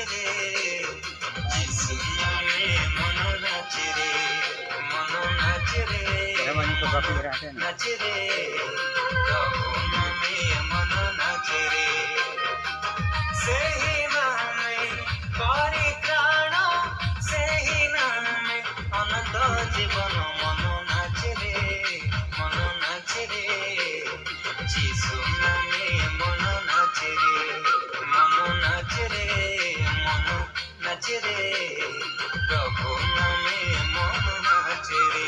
রে যিশু নামে মন নাচে রে মন নাচে রে নাচে রে প্রভু নামে মন নাচে রে ସେହି ନାମେ ପରିତ୍ରାଣ ସେହି ନାମେ ଅନନ୍ତ ଜୀବନ ମନ ନାଚେ ରେ ଯୀଶୁ ନାମେ ମନ ନାଚେ ରେ ମନ ନାଚେ ରେ ପ୍ରଭୁ ନାମେ ମନ ନାଚେ ରେ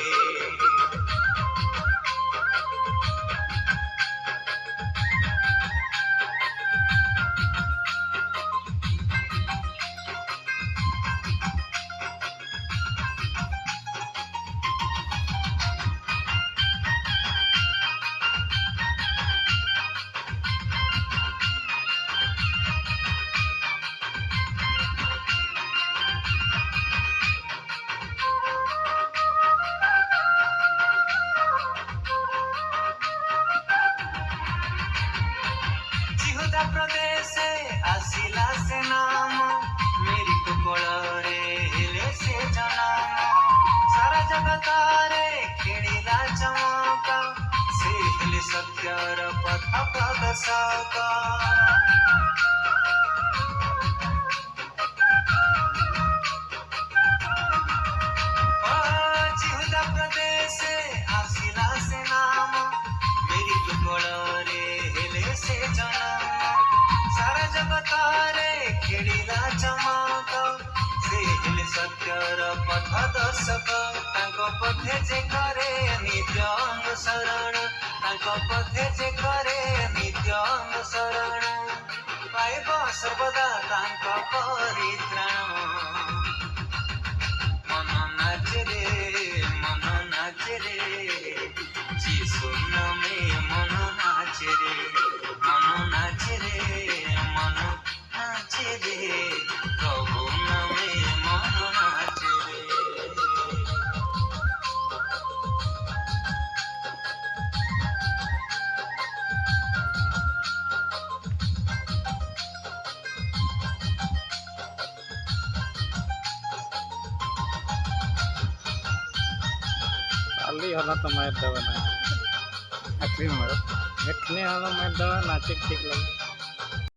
प्रदेशे आसिला से नाम मेरी कोଳରେ हेले से जनाम सारा जगतारे खेलिला चमका से हेले सत्यर पथ प्रदर्शक जिहुदा प्रदेशे आसिला से नाम मेरी कोଳରେ हेले से जनाम सारा जगतारे खेलिला चमक से हेले सत्यर पथ दर्शक तांको पथे जे करे नित्य अनुसरण तांको पथे जे करे नित्य अनुसरण पाइब सर्वदा तांको परित्राण मन नाचे रे यीशु नामे मन नाचे रे प्रभु नामे मन नाचे रे खाली हला तो मैं दवा ना आखिरी मारो एखने हला मैं दवा नाचे ठीक लगे।